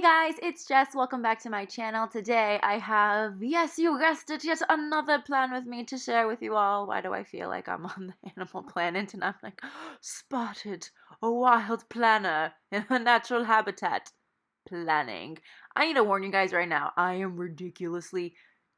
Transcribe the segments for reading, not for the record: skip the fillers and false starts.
Guys, it's Jess. Welcome back to my channel. Today I have, yes, you guessed it, yet another plan with me to share with you all. Why do I feel like I'm on the Animal Planet and I'm like, spotted a wild planner in a natural habitat planning. I need to warn you guys right now, I am ridiculously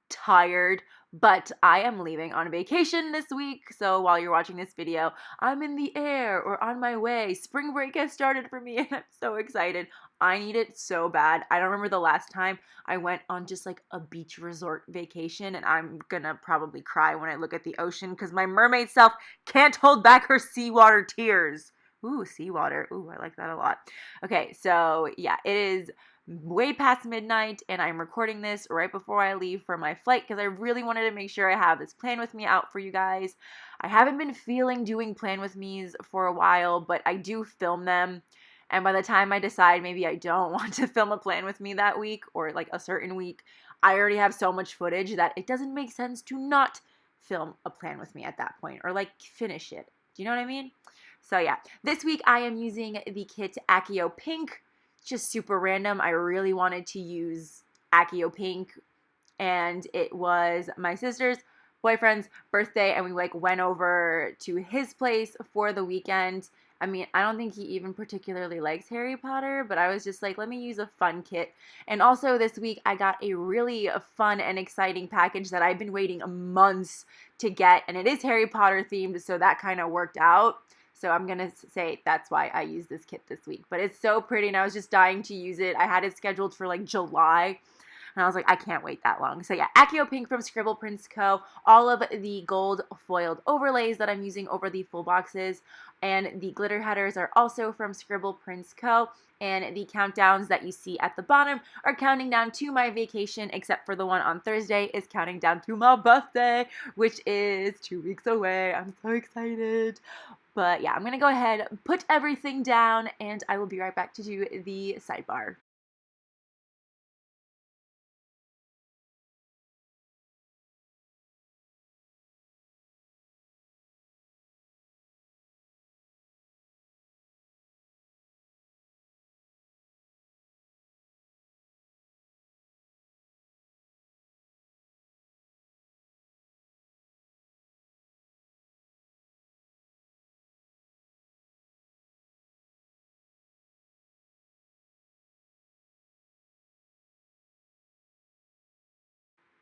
tired, but I am leaving on vacation this week. So while you're watching this video, I'm in the air or on my way. Spring break has started for me and I'm so excited. I need it so bad. I don't remember the last time I went on just like a beach resort vacation, and I'm gonna probably cry when I look at the ocean because my mermaid self can't hold back her seawater tears. Ooh, seawater. Ooh, I like that a lot. Okay, so yeah, it is way past midnight and I'm recording this right before I leave for my flight because I really wanted to make sure I have this plan with me out for you guys. I haven't been feeling doing plan with me's for a while, but I do film them. And by the time I decide maybe I don't want to film a plan with me that week or like a certain week, I already have so much footage that it doesn't make sense to not film a plan with me at that point or like finish it. Do you know what I mean? So yeah, this week I am using the kit Accio Pink. Just super random. I really wanted to use Accio Pink, and it was my sister's boyfriend's birthday, and we like went over to his place for the weekend. I mean, I don't think he even particularly likes Harry Potter, but I was just like, let me use a fun kit. And also this week I got a really fun and exciting package that I've been waiting months to get, and it is Harry Potter themed, so that kind of worked out. So I'm going to say that's why I used this kit this week. But it's so pretty, and I was just dying to use it. I had it scheduled for like July. And I was like, I can't wait that long. So yeah, Accio Pink from ScribblePrintsCo. All of the gold foiled overlays that I'm using over the full boxes. And the glitter headers are also from ScribblePrintsCo. And the countdowns that you see at the bottom are counting down to my vacation, except for the one on Thursday is counting down to my birthday, which is 2 weeks away. I'm so excited. But yeah, I'm going to go ahead, put everything down, and I will be right back to do the sidebar.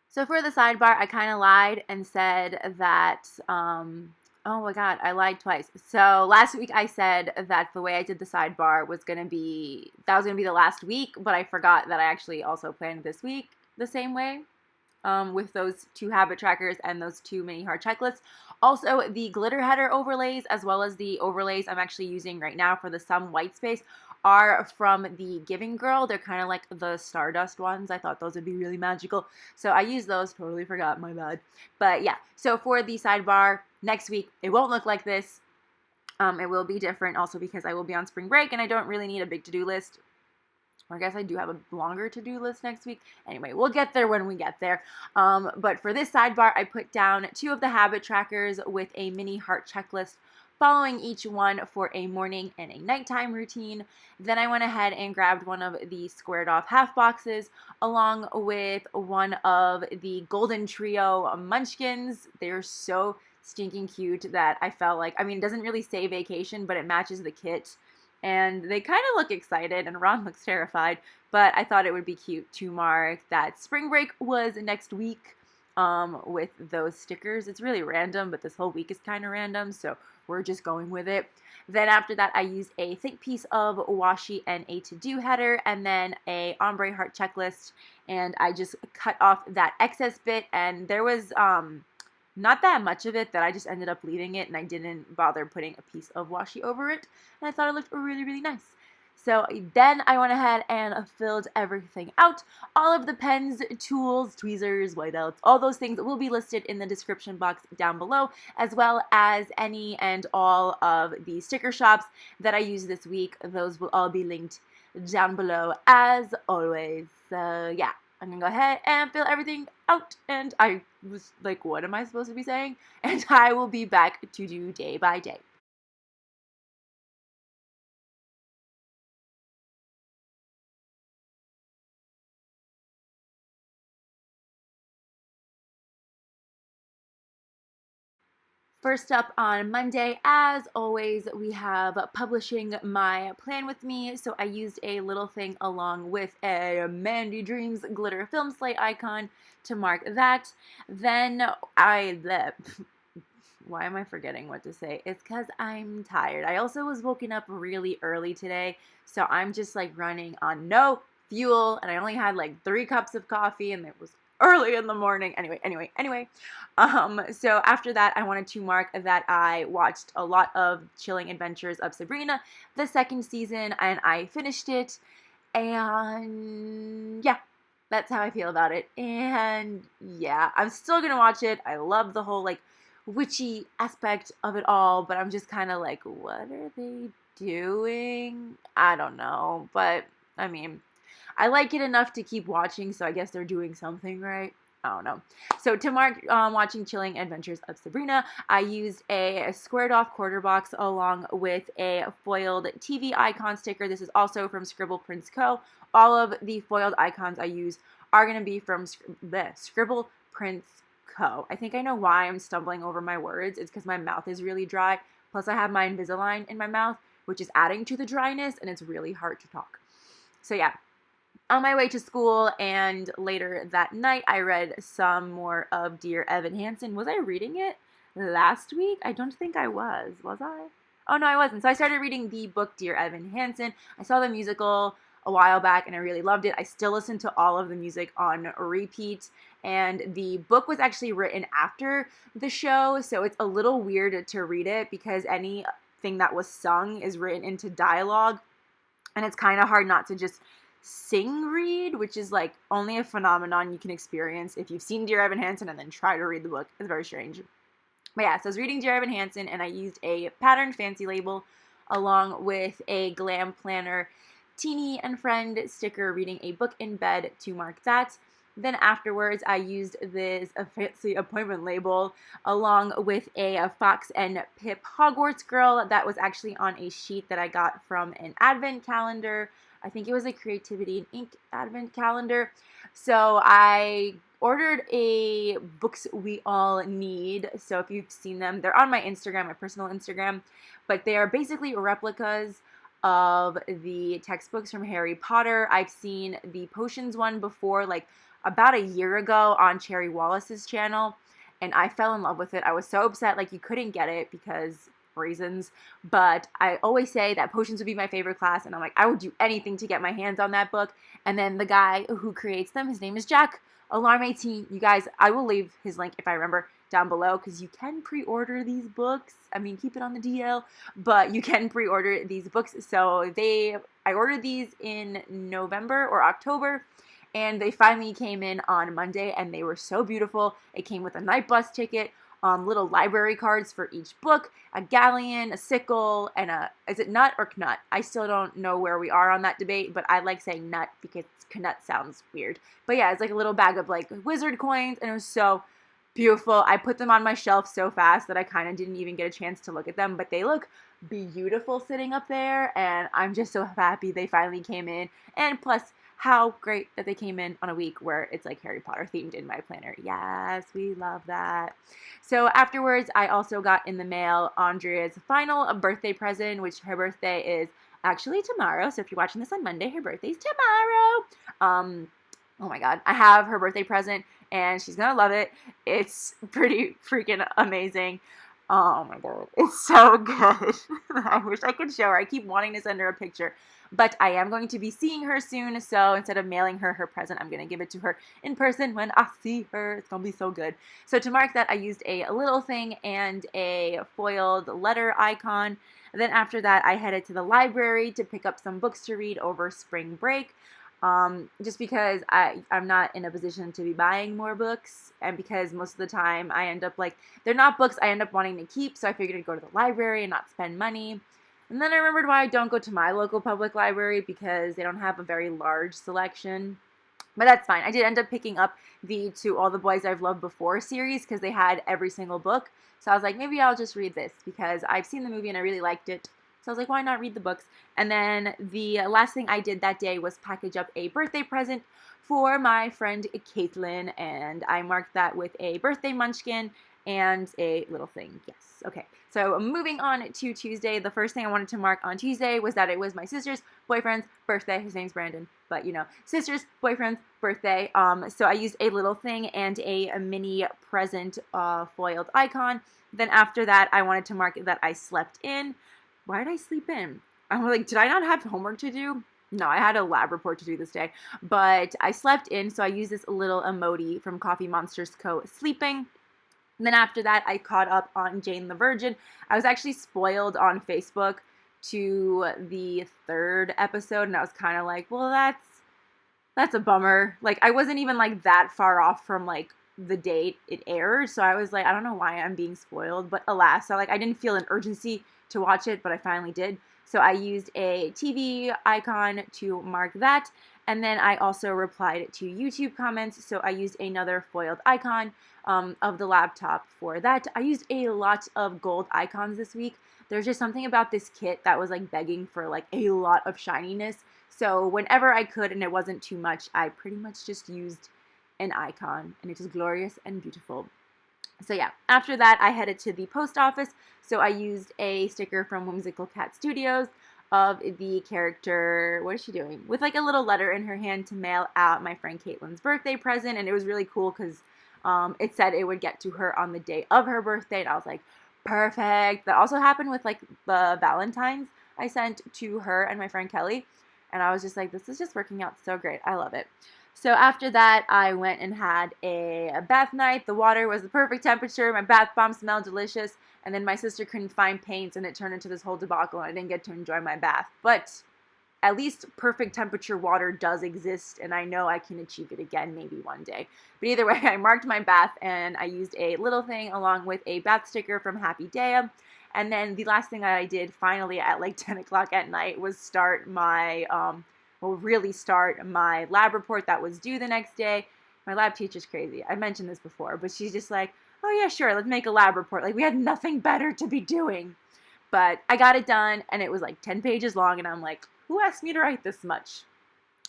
So for the sidebar, I kind of lied and said that, oh my God, I lied twice. So last week I said that the way I did the sidebar was going to be, that was going to be the last week, but I forgot that I actually also planned this week the same way. With those 2 habit trackers and those 2 mini heart checklists. Also, the glitter header overlays, as well as the overlays I'm actually using right now for the Some White Space, are from the Giving Girl. They're kind of like the Stardust ones. I thought those would be really magical. So I used those. Totally forgot. My bad. But yeah, so for the sidebar next week, it won't look like this. It will be different also because I will be on spring break and I don't really need a big to-do list. Or I guess I do have a longer to-do list next week. Anyway, we'll get there when we get there. But for this sidebar, I put down 2 of the habit trackers with a mini heart checklist following each one for a morning and a nighttime routine. Then I went ahead and grabbed one of the squared off half boxes along with one of the Golden Trio munchkins. They're so stinking cute that I felt like, I mean, it doesn't really say vacation, but it matches the kit. And they kind of look excited, and Ron looks terrified, but I thought it would be cute to mark that spring break was next week with those stickers. It's really random, but this whole week is kind of random, so we're just going with it. Then after that, I used a thick piece of washi and a to-do header, and then a ombre heart checklist, and I just cut off that excess bit, and there was not that much of it that I just ended up leaving it and I didn't bother putting a piece of washi over it. And I thought it looked really, really nice. So then I went ahead and filled everything out. All of the pens, tools, tweezers, whiteouts, all those things will be listed in the description box down below, as well as any and all of the sticker shops that I used this week. Those will all be linked down below as always. So yeah. I'm gonna go ahead and fill everything out, and I was like, what am I supposed to be saying? And I will be back to do day by day. First up on Monday, as always, we have publishing my plan with me. So I used a little thing along with a Mandy Dreams glitter film slate icon to mark that. Then why am I forgetting what to say? It's because I'm tired. I also was woken up really early today, so I'm just like running on no fuel, and I only had like 3 cups of coffee, and it was early in the morning. Anyway. So after that, I wanted to mark that I watched a lot of Chilling Adventures of Sabrina, the 2nd season, and I finished it, and yeah. That's how I feel about it. And yeah, I'm still gonna watch it. I love the whole like witchy aspect of it all, but I'm just kind of like, what are they doing? I don't know, but I mean, I like it enough to keep watching, so I guess they're doing something right. I don't know. So to mark watching Chilling Adventures of Sabrina, I used a squared off quarter box along with a foiled TV icon sticker. This is also from ScribblePrintsCo. All of the foiled icons I use are going to be from ScribblePrintsCo. I think I know why I'm stumbling over my words. It's because my mouth is really dry. Plus I have my Invisalign in my mouth, which is adding to the dryness, and it's really hard to talk. So yeah. On my way to school and later that night, I read some more of Dear Evan Hansen. Was I reading it last week? I don't think I was. Was I? Oh, no, I wasn't. So I started reading the book Dear Evan Hansen. I saw the musical a while back, and I really loved it. I still listen to all of the music on repeat, and the book was actually written after the show, so it's a little weird to read it because anything that was sung is written into dialogue, and it's kind of hard not to just sing read, which is like only a phenomenon you can experience if you've seen Dear Evan Hansen and then try to read the book. It's very strange. But yeah, so I was reading Dear Evan Hansen, and I used a patterned fancy label along with a Glam Planner Teenie and Friend sticker reading a book in bed to mark that. Then afterwards, I used this fancy appointment label along with a Fox and Pip Hogwarts girl that was actually on a sheet that I got from an advent calendar. I think it was a Creativity and Ink advent calendar. So I ordered a Books We All Need. So if you've seen them, they're on my Instagram, my personal Instagram. But they are basically replicas of the textbooks from Harry Potter. I've seen the potions one before, like about a year ago on Cherry Wallace's channel. And I fell in love with it. I was so upset like you couldn't get it because reasons, but I always say that potions would be my favorite class, and I'm like, I would do anything to get my hands on that book. And then the guy who creates them, his name is Jack Alarm 18. You guys, I will leave his link if I remember down below, because you can pre-order these books. I mean, keep it on the DL, but you can pre-order these books. So I ordered these in November or October, and they finally came in on Monday, and they were so beautiful. It came with a night bus ticket, little library cards for each book, a galleon, a sickle, and is it nut or knut? I still don't know where we are on that debate, but I like saying nut because knut sounds weird. But yeah, it's like a little bag of like wizard coins, and it was so beautiful. I put them on my shelf so fast that I kind of didn't even get a chance to look at them, but they look beautiful sitting up there, and I'm just so happy they finally came in. And plus, how great that they came in on a week where it's like Harry Potter themed in my planner. Yes, we love that. So afterwards, I also got in the mail Andrea's final birthday present, which her birthday is actually tomorrow. So if you're watching this on Monday, her birthday's tomorrow. Oh my God, I have her birthday present, and she's gonna love it. It's pretty freaking amazing. Oh my God, it's so good. I wish I could show her. I keep wanting to send her a picture, but I am going to be seeing her soon, so instead of mailing her her present, I'm going to give it to her in person when I see her. It's going to be so good. So to mark that, I used a little thing and a foiled letter icon. And then after that, I headed to the library to pick up some books to read over spring break. Just because I'm not in a position to be buying more books, and because most of the time I end up like, they're not books I end up wanting to keep, so I figured I'd go to the library and not spend money. And then I remembered why I don't go to my local public library, because they don't have a very large selection. But that's fine. I did end up picking up the To All the Boys I've Loved Before series because they had every single book. So I was like, maybe I'll just read this because I've seen the movie and I really liked it. So I was like, why not read the books? And then the last thing I did that day was package up a birthday present for my friend Caitlin, and I marked that with a birthday munchkin and a little thing. Yes. Okay. So moving on to Tuesday, the first thing I wanted to mark on Tuesday was that it was my sister's boyfriend's birthday. His name's Brandon, but sister's boyfriend's birthday. So I used a little thing and a mini present foiled icon. Then after that, I wanted to mark that I slept in. Why did I sleep in? I was like, did I not have homework to do? No, I had a lab report to do this day, but I slept in, so I used this little emoji from Coffee Monsters Co. sleeping. And then after that, I caught up on Jane the Virgin. I was actually spoiled on Facebook to the 3rd episode, and I was kind of like, well, that's a bummer. Like, I wasn't even like that far off from like the date it aired, so I was like, I don't know why I'm being spoiled, but alas, so like I didn't feel an urgency to watch it, but I finally did. So I used a TV icon to mark that, and then I also replied to YouTube comments, so I used another foiled icon of the laptop for that. I used a lot of gold icons this week. There's just something about this kit that was like begging for like a lot of shininess, so whenever I could and it wasn't too much, I pretty much just used an icon, and it is glorious and beautiful. So yeah, after that, I headed to the post office. So I used a sticker from Whimsical Cat Studios of the character, what is she doing? With like a little letter in her hand to mail out my friend Caitlin's birthday present. And it was really cool because it said it would get to her on the day of her birthday. And I was like, perfect. That also happened with like the Valentines I sent to her and my friend Kelly. And I was just like, this is just working out so great. I love it. So after that, I went and had a bath night. The water was the perfect temperature. My bath bomb smelled delicious. And then my sister couldn't find paints, and it turned into this whole debacle, and I didn't get to enjoy my bath. But at least perfect temperature water does exist, and I know I can achieve it again maybe one day. But either way, I marked my bath, and I used a little thing along with a bath sticker from Happy Day. And then the last thing that I did finally at like 10 o'clock at night was start my really start my lab report that was due the next day. My lab teacher's crazy. I mentioned this before, but she's just like, oh yeah, sure, let's make a lab report. Like, we had nothing better to be doing. But I got it done, and it was like 10 pages long, and I'm like, who asked me to write this much?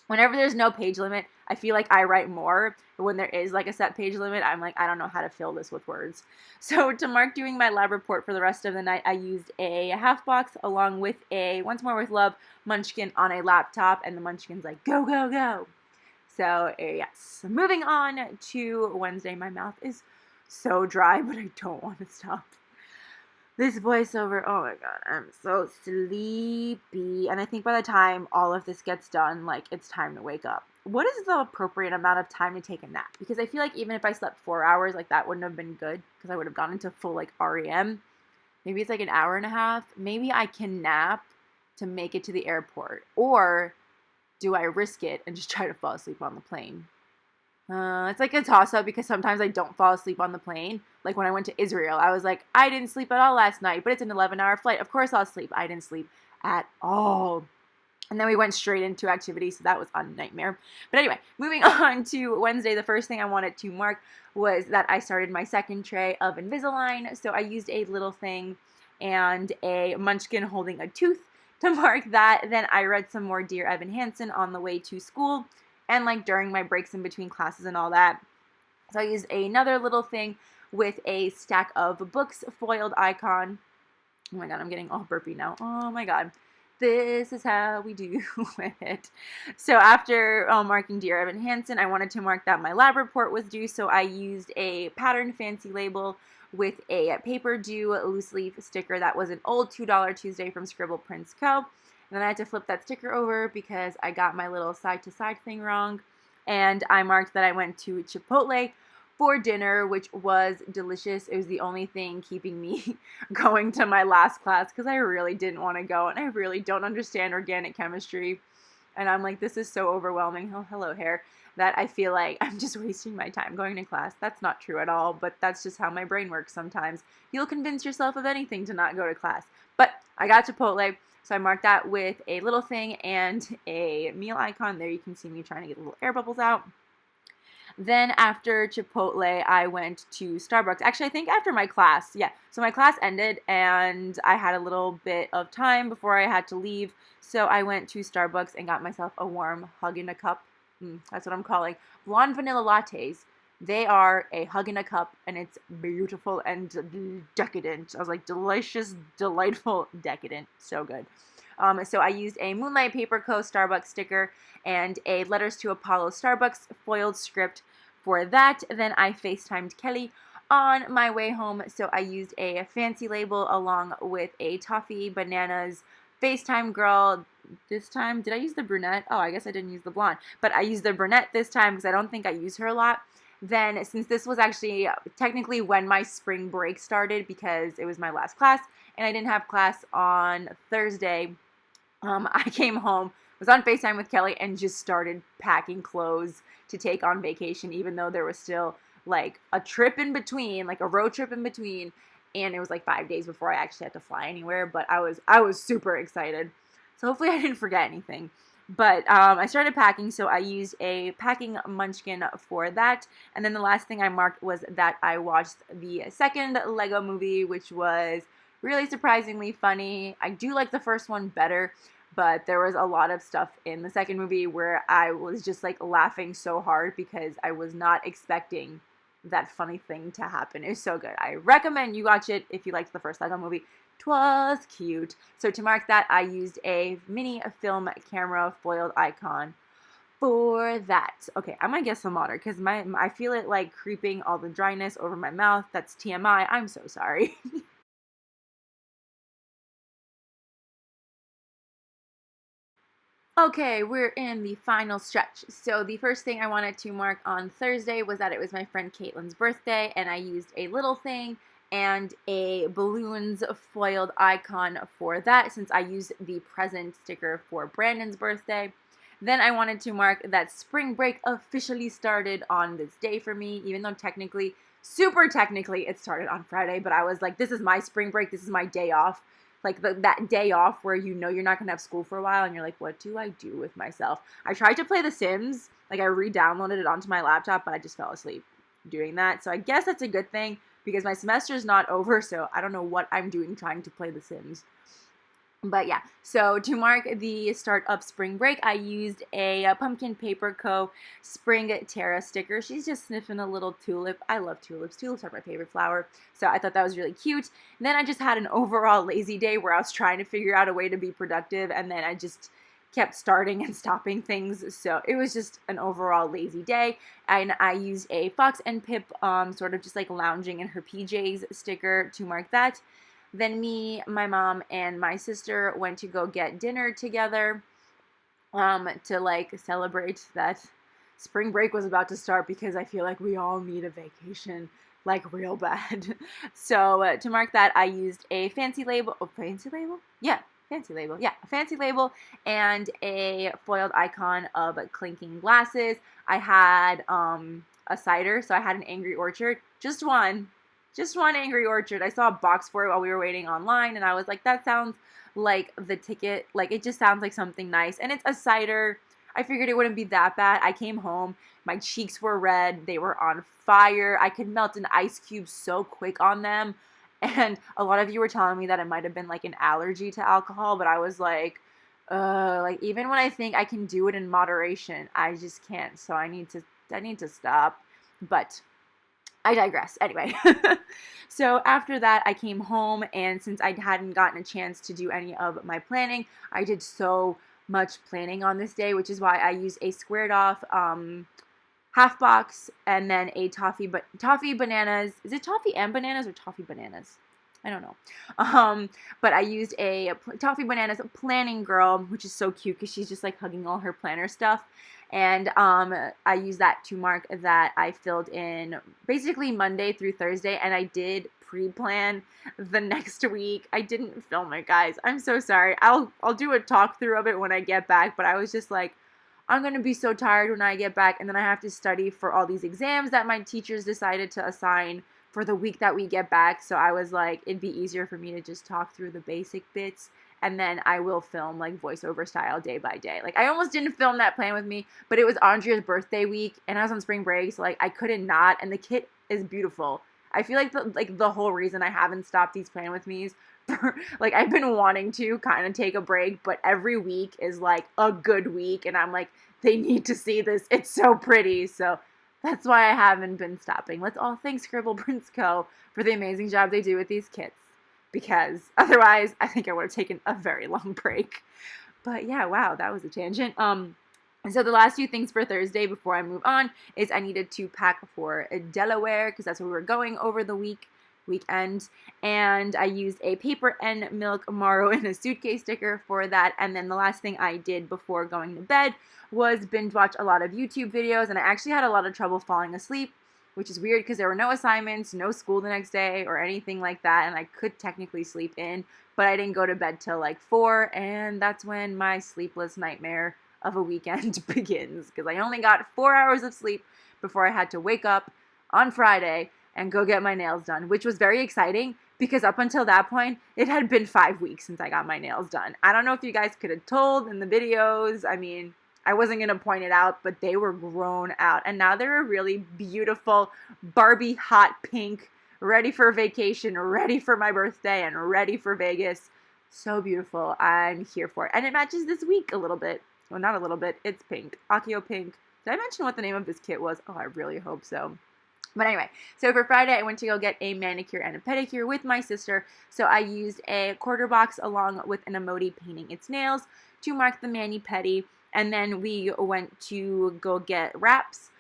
Whenever there's no page limit, I feel like I write more. But when there is like a set page limit, I'm like, I don't know how to fill this with words. So to mark doing my lab report for the rest of the night, I used a half box along with a Once More With Love munchkin on a laptop, and the munchkin's like, go, go, go. So yes, moving on to Wednesday. My mouth is so dry, but I don't want to stop. This voiceover, oh my god, I'm so sleepy. And I think by the time all of this gets done, like, it's time to wake up. What is the appropriate amount of time to take a nap? Because I feel like even if I slept 4 hours, like, that wouldn't have been good, because I would have gone into full, like, REM. Maybe it's like an hour and a half. Maybe I can nap to make it to the airport. Or do I risk it and just try to fall asleep on the plane? It's like a toss-up because sometimes I don't fall asleep on the plane. Like when I went to Israel, I was like, I didn't sleep at all last night, but it's an 11-hour flight. Of course I'll sleep. I didn't sleep at all. And then we went straight into activities, so that was a nightmare. But anyway, moving on to Wednesday, the first thing I wanted to mark was that I started my second tray of Invisalign. So I used a little thing and a munchkin holding a tooth to mark that. Then I read some more Dear Evan Hansen on the way to school and like during my breaks in between classes and all that. So I used another little thing with a stack of books foiled icon. Oh my god, I'm getting all burpy now. Oh my god. This is how we do it. So after marking Dear Evan Hansen, I wanted to mark that my lab report was due, so I used a pattern fancy label with a paper due loose leaf sticker that was an old $2 Tuesday from ScribblePrintsCo. And then I had to flip that sticker over because I got my little side-to-side thing wrong. And I marked that I went to Chipotle for dinner, which was delicious. It was the only thing keeping me going to my last class because I really didn't want to go, and I really don't understand organic chemistry. And I'm like, this is so overwhelming. Oh, hello, hair. That I feel like I'm just wasting my time going to class. That's not true at all, but that's just how my brain works sometimes. You'll convince yourself of anything to not go to class. But I got Chipotle, so I marked that with a little thing and a meal icon. There you can see me trying to get little air bubbles out. Then after Chipotle, I went to Starbucks. Actually, I think after my class, yeah. So my class ended, and I had a little bit of time before I had to leave. So I went to Starbucks and got myself a warm hug in a cup. That's what I'm calling blonde vanilla lattes They are a hug in a cup, and it's beautiful and decadent. I was like, delicious, delightful, decadent. So good. So I used a Moonlight Paper Co. Starbucks sticker and a Letters to Apollo Starbucks foiled script for that. Then I FaceTimed Kelly on my way home, so I used a fancy label along with a Toffee Bananas FaceTime girl. This time, did I use the brunette? Oh, I guess I didn't use the blonde, but I used the brunette this time because I don't think I use her a lot. Then, since this was actually technically when my spring break started, because it was my last class and I didn't have class on Thursday, I came home, was on FaceTime with Kelly, and just started packing clothes to take on vacation, even though there was still like a trip in between, like a road trip in between, and it was like 5 days before I actually had to fly anywhere. But I was super excited, so hopefully I didn't forget anything. But I started packing, so I used a packing munchkin for that. And then the last thing I marked was that I watched the second Lego movie, which was really surprisingly funny. I do like the first one better, but there was a lot of stuff in the second movie where I was just like laughing so hard because I was not expecting that funny thing to happen. It was so good. I recommend you watch it if you liked the first Lego movie. 'Twas cute. So to mark that, I used a mini film camera foiled icon for that. Okay, I'm gonna get some water because I feel it like creeping all the dryness over my mouth. That's TMI. I'm so sorry. Okay, we're in the final stretch. So the first thing I wanted to mark on Thursday was that it was my friend Caitlin's birthday, and I used a little thing and a balloons foiled icon for that since I used the present sticker for Brandon's birthday. Then I wanted to mark that spring break officially started on this day for me, even though technically, super technically, it started on Friday, but I was like, this is my spring break, this is my day off. Like that day off where you know you're not going to have school for a while and you're like, what do I do with myself? I tried to play The Sims. Like I re-downloaded it onto my laptop, but I just fell asleep doing that. So I guess that's a good thing because my semester's not over, so I don't know what I'm doing trying to play The Sims. But yeah, so to mark the start of spring break, I used a Pumpkin Paper Co. Spring Terra sticker. She's just sniffing a little tulip. I love tulips. Tulips are my favorite flower. So I thought that was really cute. And then I just had an overall lazy day where I was trying to figure out a way to be productive, and then I just kept starting and stopping things. So it was just an overall lazy day. And I used a Fox and Pip sort of just like lounging in her PJs sticker to mark that. Then me, my mom, and my sister went to go get dinner together to like celebrate that spring break was about to start because I feel like we all need a vacation like real bad. So to mark that, I used a fancy label. Oh, fancy label? Yeah, fancy label. Yeah, a fancy label and a foiled icon of clinking glasses. I had a cider, so I had an Angry Orchard, just one Angry Orchard. I saw a box for it while we were waiting online, and I was like, that sounds like the ticket. Like, it just sounds like something nice. And it's a cider. I figured it wouldn't be that bad. I came home. My cheeks were red. They were on fire. I could melt an ice cube so quick on them. And a lot of you were telling me that it might have been like an allergy to alcohol, but I was like even when I think I can do it in moderation, I just can't. So I need to stop. But I digress. Anyway, so after that, I came home, and since I hadn't gotten a chance to do any of my planning, I did so much planning on this day, which is why I used a squared off half box and then a toffee bananas. Is it toffee and bananas or toffee bananas? I don't know. But I used a toffee bananas planning girl, which is so cute because she's just like hugging all her planner stuff. And I used that to mark that I filled in basically Monday through Thursday, and I did pre-plan the next week. I didn't film it, guys. I'm so sorry. I'll do a talk through of it when I get back, but I was just like, I'm going to be so tired when I get back, and then I have to study for all these exams that my teachers decided to assign for the week that we get back. So I was like, it'd be easier for me to just talk through the basic bits, and then I will film like voiceover style day by day. Like I almost didn't film that plan with me, but it was Andrea's birthday week and I was on spring break, so like I couldn't not, and the kit is beautiful. I feel like the whole reason I haven't stopped these plan with me's like I've been wanting to kind of take a break, but every week is like a good week and I'm like, they need to see this. It's so pretty. So That's why I haven't been stopping. Let's all thank ScribblePrintsCo for the amazing job they do with these kits, because otherwise I think I would have taken a very long break. But yeah, wow, that was a tangent. And so the last few things for Thursday before I move on is I needed to pack for Delaware, because that's where we were going over the weekend, and I used a paper and milk marrow in a suitcase sticker for that. And then the last thing I did before going to bed was binge watch a lot of YouTube videos, and I actually had a lot of trouble falling asleep, which is weird because there were no assignments, no school the next day or anything like that, and I could technically sleep in, but I didn't go to bed till like 4, and that's when my sleepless nightmare of a weekend begins, because I only got 4 hours of sleep before I had to wake up on Friday and go get my nails done, which was very exciting because up until that point, it had been 5 weeks since I got my nails done. I don't know if you guys could have told in the videos. I mean, I wasn't going to point it out, but they were grown out, and now they're a really beautiful Barbie hot pink, ready for vacation, ready for my birthday, and ready for Vegas. So beautiful. I'm here for it. And it matches this week a little bit. Well, not a little bit. It's pink. Accio pink. Did I mention what the name of this kit was? Oh, I really hope so. But anyway, so for Friday, I went to go get a manicure and a pedicure with my sister. So I used a quarter box along with an emoji painting its nails to mark the mani-pedi. And then we went to go get wraps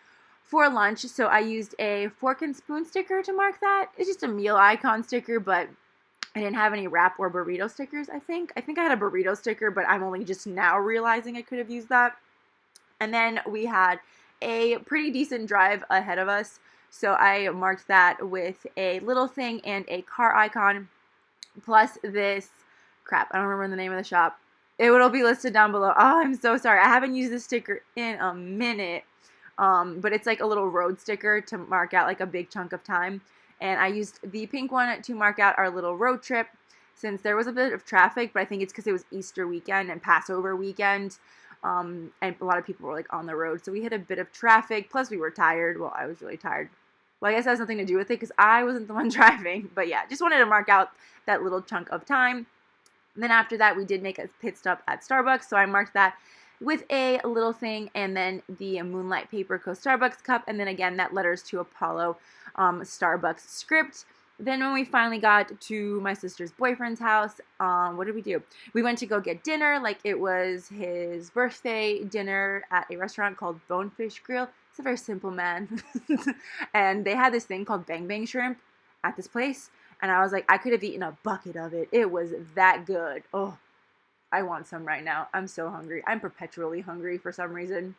for lunch. So I used a fork and spoon sticker to mark that. It's just a meal icon sticker, but I didn't have any wrap or burrito stickers, I think. I think I had a burrito sticker, but I'm only just now realizing I could have used that. And then we had a pretty decent drive ahead of us. So I marked that with a little thing and a car icon, plus this, crap, I don't remember the name of the shop. It will be listed down below. Oh, I'm so sorry. I haven't used this sticker in a minute. But it's like a little road sticker to mark out like a big chunk of time. And I used the pink one to mark out our little road trip, since there was a bit of traffic, but I think it's because it was Easter weekend and Passover weekend. And a lot of people were like on the road. So we had a bit of traffic. Plus we were tired. Well, I was really tired. Well, I guess that has nothing to do with it because I wasn't the one driving. But yeah, just wanted to mark out that little chunk of time. And then after that, we did make a pit stop at Starbucks. So I marked that with a little thing, and then the Moonlight Paper Co. Starbucks cup. And then again, that Letters to Apollo Starbucks script. Then when we finally got to my sister's boyfriend's house, what did we do? We went to go get dinner, like it was his birthday dinner at a restaurant called Bonefish Grill. It's a very simple man. And they had this thing called Bang Bang Shrimp at this place. And I was like, I could have eaten a bucket of it. It was that good. Oh, I want some right now. I'm so hungry. I'm perpetually hungry for some reason.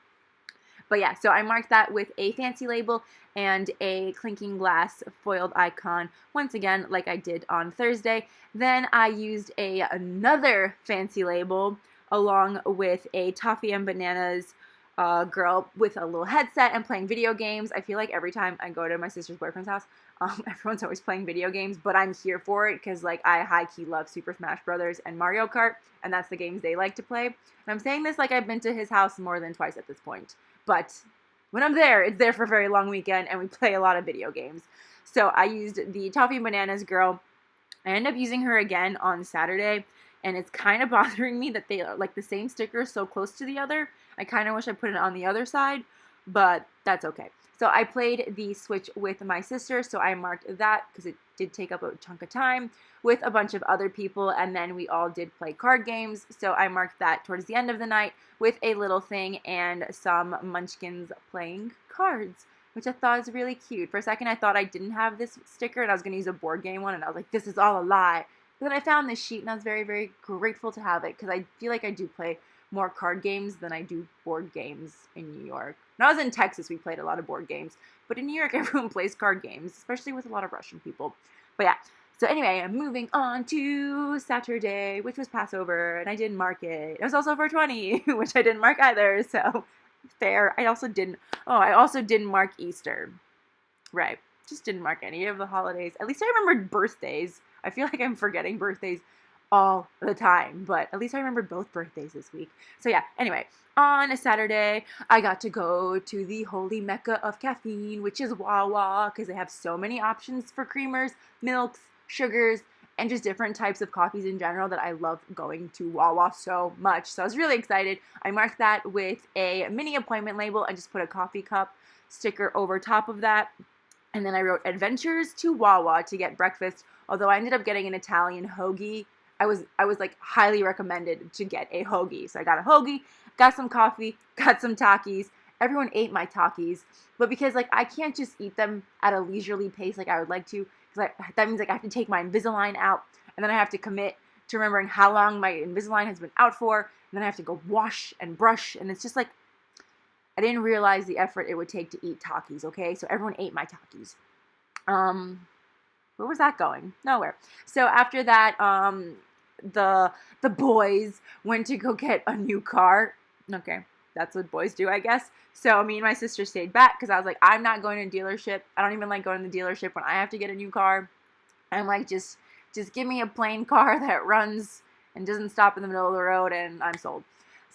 But yeah, so I marked that with a fancy label and a clinking glass foiled icon, once again, like I did on Thursday. Then I used another fancy label along with a toffee and bananas girl with a little headset and playing video games. I feel like every time I go to my sister's boyfriend's house, everyone's always playing video games, but I'm here for it because like I high-key love Super Smash Brothers and Mario Kart, and that's the games they like to play. And I'm saying this like I've been to his house more than twice at this point. But when I'm there, it's there for a very long weekend, and we play a lot of video games. So I used the Toffee and Bananas girl. I ended up using her again on Saturday, and it's kind of bothering me that they are like the same sticker so close to the other. I kind of wish I put it on the other side, but that's okay. So I played the Switch with my sister, so I marked that because it did take up a chunk of time with a bunch of other people, and then we all did play card games, so I marked that towards the end of the night with a little thing and some munchkins playing cards, which I thought was really cute. For a second, I thought I didn't have this sticker, and I was going to use a board game one, and I was like, this is all a lie. But then I found this sheet, and I was very, very grateful to have it, because I feel like I do play more card games than I do board games in New York. When I was in Texas, we played a lot of board games, but in New York, everyone plays card games, especially with a lot of Russian people. But yeah, so anyway, I'm moving on to Saturday, which was Passover, and I didn't mark it. It was also 420, which I didn't mark either, so fair. I also didn't mark Easter. Right, just didn't mark any of the holidays. At least I remembered birthdays. I feel like I'm forgetting birthdays all the time, but at least I remembered both birthdays this week. So yeah, anyway, on a Saturday, I got to go to the holy mecca of caffeine, which is Wawa, because they have so many options for creamers, milks, sugars, and just different types of coffees in general that I love going to Wawa so much. So I was really excited. I marked that with a mini appointment label and just put a coffee cup sticker over top of that. And then I wrote adventures to Wawa to get breakfast, although I ended up getting an Italian hoagie. I was like highly recommended to get a hoagie. So I got a hoagie, got some coffee, got some Takis. Everyone ate my Takis, but because like I can't just eat them at a leisurely pace like I would like to, because that means like I have to take my Invisalign out, and then I have to commit to remembering how long my Invisalign has been out for, and then I have to go wash and brush, and it's just like I didn't realize the effort it would take to eat Takis. Okay, so everyone ate my Takis. Where was that going? Nowhere. So after that, the boys went to go get a new car. Okay, that's what boys do, I guess. So me and my sister stayed back because I was like, I'm not going to the dealership. I don't even like going to the dealership when I have to get a new car. I'm like, just give me a plain car that runs and doesn't stop in the middle of the road, and I'm sold.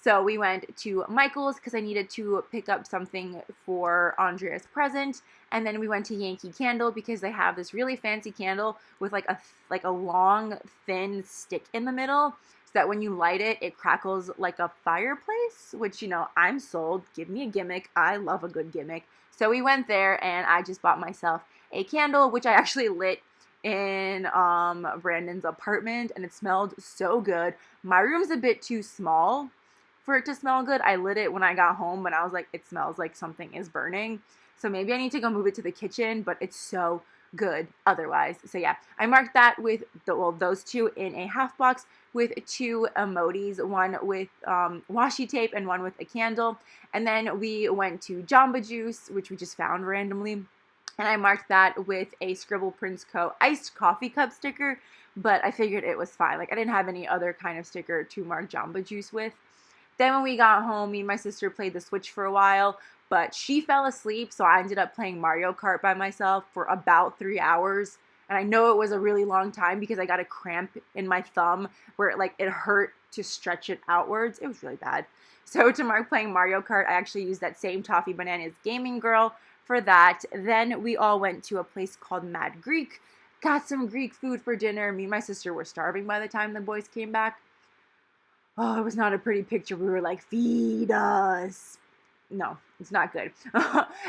So we went to Michael's because I needed to pick up something for Andrea's present, and then we went to Yankee Candle because they have this really fancy candle with like a long thin stick in the middle, so that when you light it, it crackles like a fireplace, which, you know, I'm sold. Give me a gimmick. I love a good gimmick. So we went there, and I just bought myself a candle, which I actually lit in Brandon's apartment, and it smelled so good. My room's a bit too small for it to smell good. I lit it when I got home, but I was like, it smells like something is burning. So maybe I need to go move it to the kitchen, but it's so good otherwise. So yeah, I marked that with those two in a half box with 2 emojis, one with washi tape and one with a candle. And then we went to Jamba Juice, which we just found randomly, and I marked that with a ScribblePrintsCo iced coffee cup sticker, but I figured it was fine. Like I didn't have any other kind of sticker to mark Jamba Juice with. Then when we got home, me and my sister played the Switch for a while, but she fell asleep, so I ended up playing Mario Kart by myself for about 3 hours. And I know it was a really long time because I got a cramp in my thumb where it hurt to stretch it outwards. It was really bad. So to mark playing Mario Kart, I actually used that same Toffee Bananas Gaming Girl for that. Then we all went to a place called Mad Greek, got some Greek food for dinner. Me and my sister were starving by the time the boys came back. Oh, it was not a pretty picture. We were like, feed us. No, it's not good.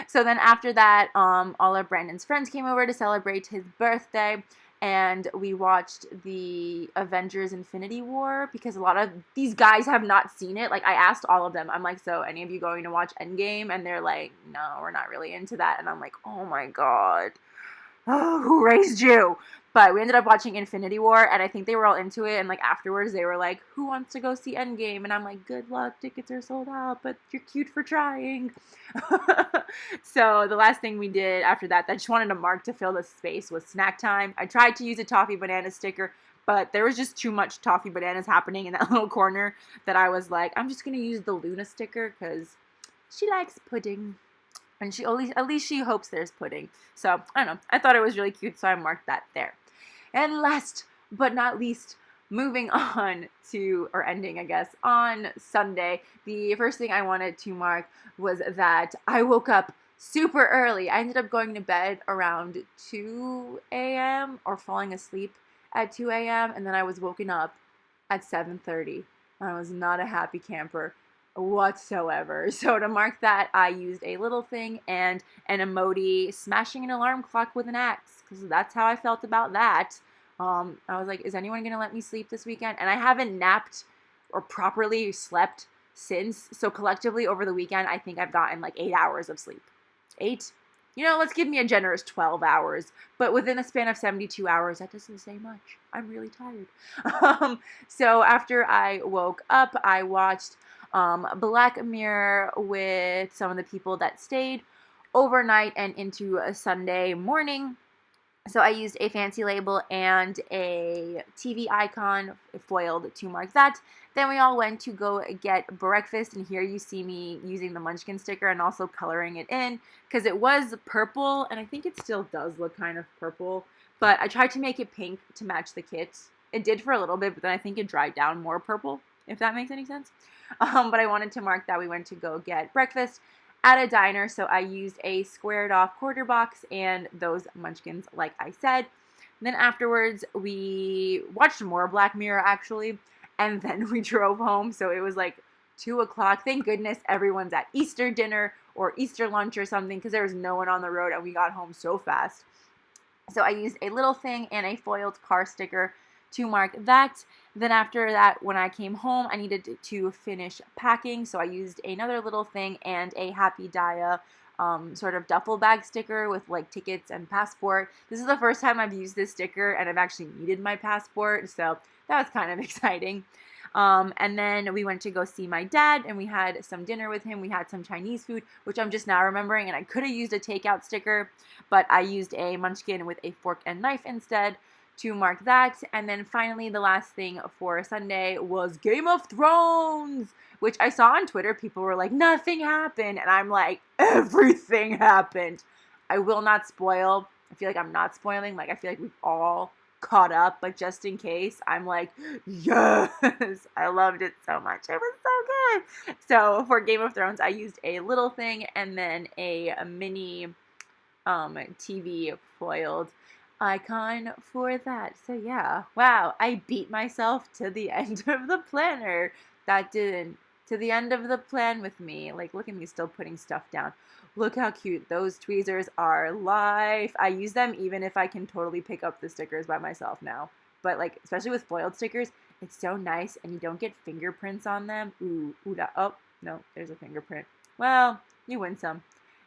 So then after that, all of Brandon's friends came over to celebrate his birthday, and we watched the Avengers Infinity War because a lot of these guys have not seen it. Like, I asked all of them, I'm like, so any of you going to watch Endgame? And they're like, no, we're not really into that. And I'm like, oh my God. Oh, who raised you? But we ended up watching Infinity War, and I think they were all into it, and like afterwards they were like, who wants to go see Endgame? And I'm like, good luck, tickets are sold out, but you're cute for trying. So the last thing we did after that I just wanted to mark to fill the space was snack time. I tried to use a Toffee Banana sticker, but there was just too much Toffee Bananas happening in that little corner that I was like, I'm just going to use the Luna sticker because she likes pudding. And she at least she hopes there's pudding. So, I don't know. I thought it was really cute, so I marked that there. And last but not least, moving on to, or ending, I guess, on Sunday, the first thing I wanted to mark was that I woke up super early. I ended up going to bed around 2 a.m. or falling asleep at 2 a.m. and then I was woken up at 7:30. I was not a happy camper whatsoever. So to mark that, I used a little thing and an emoji smashing an alarm clock with an axe, because that's how I felt about that. I was like, is anyone gonna let me sleep this weekend? And I haven't napped or properly slept since, so collectively over the weekend I think I've gotten like 8 hours of sleep. 8? You know, let's give me a generous 12 hours, but within a span of 72 hours, that doesn't say much. I'm really tired. So after I woke up, I watched Black Mirror with some of the people that stayed overnight and into a Sunday morning. So I used a fancy label and a TV icon foiled to mark that. Then we all went to go get breakfast, and here you see me using the Munchkin sticker and also coloring it in because it was purple, and I think it still does look kind of purple, but I tried to make it pink to match the kit. It did for a little bit, but then I think it dried down more purple, if that makes any sense. But I wanted to mark that we went to go get breakfast at a diner, so I used a squared off quarter box and those munchkins like I said. Then afterwards, we watched more Black Mirror, actually, and then we drove home. So it was like 2 o'clock. Thank goodness everyone's at Easter dinner or Easter lunch or something, because there was no one on the road and we got home so fast. So I used a little thing and a foiled car sticker to mark that. Then after that, when I came home, I needed to finish packing. So I used another little thing and a Happy Dia sort of duffel bag sticker with like tickets and passport. This is the first time I've used this sticker and I've actually needed my passport. So that was kind of exciting. And then we went to go see my dad and we had some dinner with him. We had some Chinese food, which I'm just now remembering, and I could have used a takeout sticker, but I used a munchkin with a fork and knife instead to mark that. And then finally, the last thing for Sunday was Game of Thrones, which I saw on Twitter. People were like, nothing happened. And I'm like, everything happened. I will not spoil. I feel like I'm not spoiling. Like, I feel like we've all caught up, but just in case, I'm like, yes, I loved it so much. It was so good. So for Game of Thrones, I used a little thing and then a mini TV foiled icon for that. So yeah, wow, I beat myself to the end of the planner. That didn't, to the end of the plan with me. Like, look at me still putting stuff down. Look how cute. Those tweezers are life. I use them even if I can totally pick up the stickers by myself now. But like, especially with foiled stickers, it's so nice and you don't get fingerprints on them. Ooh, oh, no, there's a fingerprint. Well, you win some.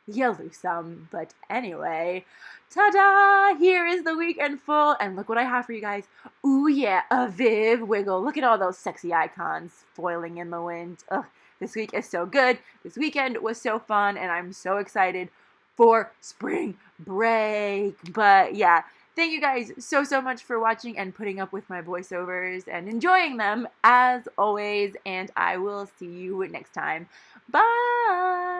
You lose some. But anyway, ta-da! Here is the weekend full. And look what I have for you guys. Ooh yeah, a Viv wiggle. Look at all those sexy icons foiling in the wind. Ugh. This week is so good. This weekend was so fun, and I'm so excited for spring break. But yeah, thank you guys so much for watching and putting up with my voiceovers and enjoying them as always. And I will see you next time. Bye!